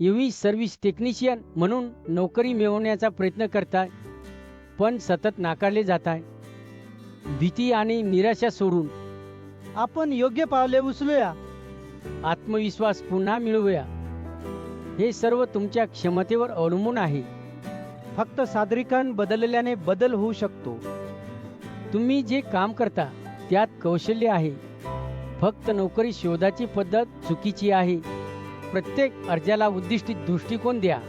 UV service technician म्हणून नोकरी मिळवण्याचा प्रयत्न करताय, पण सतत नाकारले जाताय. भीती आणि निराशा सोडून आपण योग्य पावले उचलूया. आत्मविश्वास पुन्हा मिळवूया. हे सर्व तुमच्या क्षमतेवर अवलंबून आहे. फक्त सादरीकरण बदलल्याने बदल होऊ शकतो. तुम्ही जे काम करता त्यात कौशल्य आहे. फक्त नोकरी शोधाची पद्धत चुकीची आहे. प्रत्येक अर्जाला उद्दिष्टित दृष्टिकोन द्या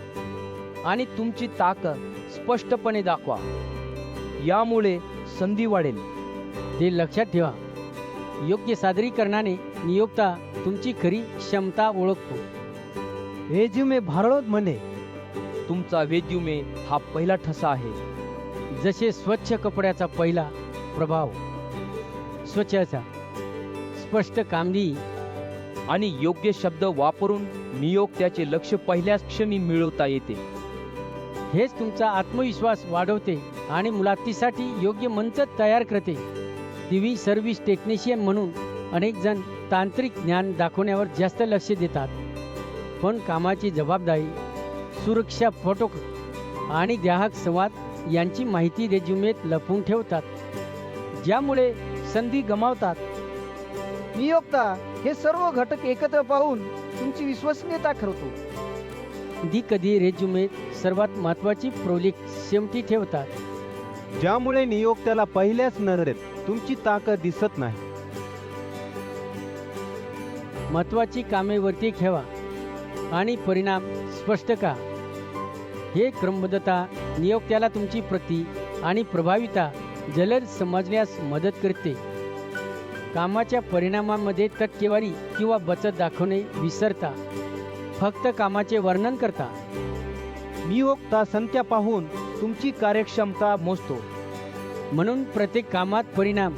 आणि तुमची ताकद स्पष्टपणे दाखवा. यामुळे संधी वाढेल. ते लक्षात ठेवा. योग्य सादरीकरणाने नियोक्ता तुमची खरी क्षमता ओळखतो. रेझ्युमे भारत म्हणे, तुमचा रेझ्युमे हा पहिला ठसा आहे. जसे स्वच्छ कपड्याचा पहिला प्रभाव स्वच्छता, स्पष्ट कामगिरी आणि योग्य शब्द वापरून नियोक्त्याचे लक्ष पहिल्याच क्षणी मिळवता येते. हेच तुमचा आत्मविश्वास वाढवते आणि मुलाखतीसाठी योग्य मंच तयार करते. टीव्ही सर्व्हिस टेक्निशियन म्हणून अनेक जण तांत्रिक ज्ञान दाखवण्यावर जास्त लक्ष देतात, पण कामाची जबाबदारी, सुरक्षा प्रोटोकॉल आणि ग्राहक संवाद यांची माहिती रेझ्युमेत लपवून ठेवतात, ज्यामुळे संधी गमावतात. नियोक्ता हे सर्व घटक एकत्र पाहून तुमची विश्वसनीयता ठरवतो. कधी रेझ्युमेत सर्वात महत्त्वाची प्रोजेक्ट शेवटी ठेवतात, ज्यामुळे नियोक्त्याला पहिल्याच नजरेत तुमची ताकद दिसत नाही. महत्त्वाची कामे वरती ठेवा आणि परिणाम स्पष्ट का. हे क्रमबद्धता नियोक्त्याला तुमची प्रगती आणि प्रभावीता जलद समजण्यास मदत करते. कामाच्या परिणामामध्ये टक्केवारी किंवा बचत दाखवणे विसरता. फक्त कामाचे वर्णन करता. नियोक्ता संख्या पाहून तुमची कार्यक्षमता मोजतो. म्हणून प्रत्येक कामात परिणाम,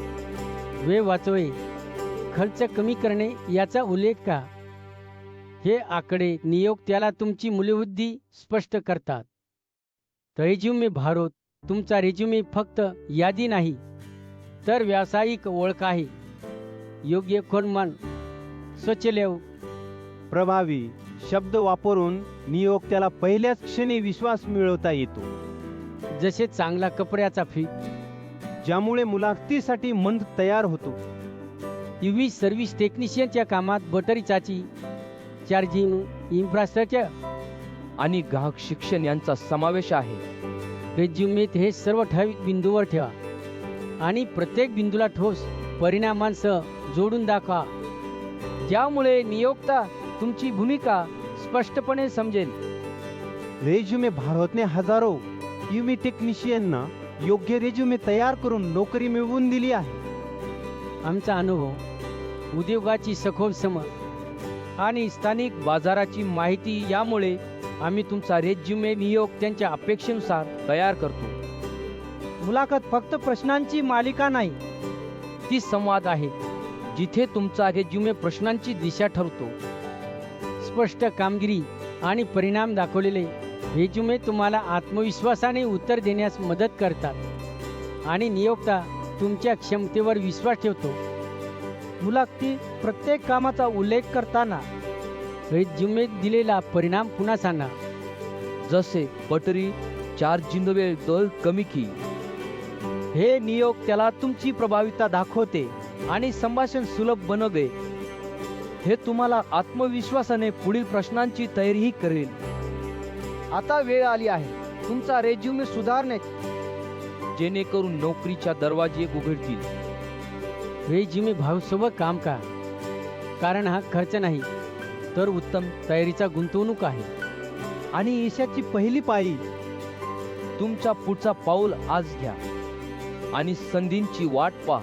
वेळ वाचवे, खर्च कमी करणे याचा उल्लेख का. हे आकडे नियोक्त्याला तुमची मूल्यवृद्धी स्पष्ट करतात. रेझ्युमे भारत तुमचा रेझ्युमे फक्त यादी नाही, तर व्यावसायिक ओळख आहे. योग्य खोडमान, स्वच्छ लेव, प्रभावी शब्द वापरून नियोक्त्याला पहिल्याच क्षणी विश्वास मिळवता येतो. जसे चांगला कपड्याचा फिट, ज्यामुळे मुलाखतीसाठी मंच तयार होतो. यूव्ही सर्व्हिस टेक्निशियनच्या कामात बटरी चाची, चार्जिंग इन्फ्रास्ट्रक्चर आणि ग्राहक शिक्षण यांचा समावेश आहे. रेझ्युमेत हे सर्व ठराविक बिंदूवर ठेवा आणि प्रत्येक बिंदूला ठोस परिणामांसह जोडून दाखवा, ज्यामुळे नियोक्ता तुमची भूमिका स्पष्टपणे समजेल. रेझ्युमे भारतने हजारो यूव्ही टेक्निशियनना योग्य रेझ्युमे तयार करून नोकरी मिळवून दिली आहे. आमचा अनुभव, उद्योगाची सखोल समज आणि स्थानिक बाजाराची माहिती यामुळे आम्ही तुमचा रेझ्युमे नियोक्त्यांच्या अपेक्षेनुसार तयार करतो. मुलाखत फक्त प्रश्नांची मालिका नाही, ती संवाद आहे जिथे तुमचा रेझ्युमे प्रश्नांची दिशा ठरतो. स्पष्ट कामगिरी आणि परिणाम दाखवलेले रेझ्युमे तुम्हाला आत्मविश्वासाने उत्तर देण्यास मदत करतात आणि नियोक्ता तुमच्या क्षमतेवर विश्वास ठेवतो. मुलाखती प्रत्येक कामाचा उल्लेख करताना रेझ्युमेत दिलेला परिणाम पुन्हा सांगा. जसे बटरी चार्जिंग वेळ दर कमी की. हे नियोक्त्याला तुमची प्रभावीता दाखवते आणि संभाषण सुलभ बनवते. हे तुम्हाला आत्मविश्वासाने पुढील प्रश्नांची तयारीही करेल. आता वेळ आली आहे तुमचा रेझ्युमे सुधारण्याची, जेणेकरून नोकरीच्या दरवाजे उघडतील. रेझ्युमे भावसोबत काम का, कारण हा खर्च नाही तर उत्तम तयारीचा गुंतवणूक आहे. आणि यशाची पहिली पायरी. तुमचा पुढचा पाऊल आज घ्या आणि संधींची वाट पहा.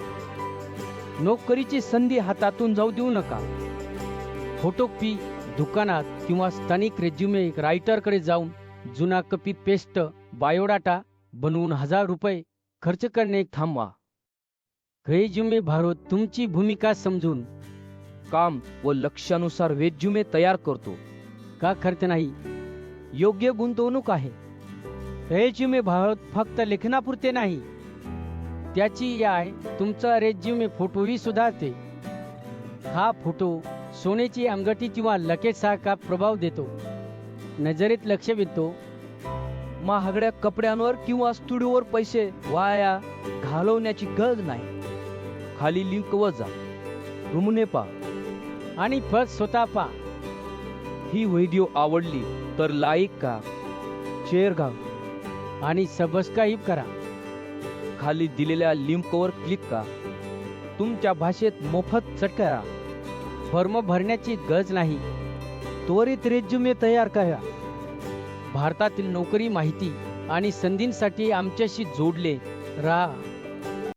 नोकरीची संधी हातातून जाऊ देऊ नका. फोटोकॉपी दुकानात किंवा स्थानिक रेझ्युमे रायटरकडे जाऊन जुना कॉपी पेस्ट बायोडाटा बनवून ₹1000 खर्च करणे थांबवा. रेझ्युमे भारत तुमची भूमिका समजून काम व लक्ष्यानुसार रेझ्युमे तयार करतो. का खर्च नाही, योग्य गुंतवणूक आहे. रेझ्युमे भारत फक्त लेखनापुरते नाही, त्याची याय तुमचा रेझ्युमे फोटोही सुधारते. हा फोटो सोन्याची अंगठी किंवा लकेजसारखा प्रभाव देतो. नजरेत लक्ष वेधतो. महागड्या कपड्यांवर किंवा स्टुडिओवर पैसे वाया घालवण्याची गरज नाही. खाली लिंकवर जा, नमुने पहा. आणि फक्त स्वतः पहा. ही व्हिडिओ आवडली तर लाईक करा, शेअर करा, आणि सबस्क्राईब करा. खाली दिलेल्या लिंकवर क्लिक करा. तुमच्या भाषेत मोफत चटकरा. फॉर्म भरण्याची गरज नाही. त्वरित रेज्युमे तयार करा. भारतातील नोकरी माहिती आणि संधींसाठी आमच्याशी जोडले राहा.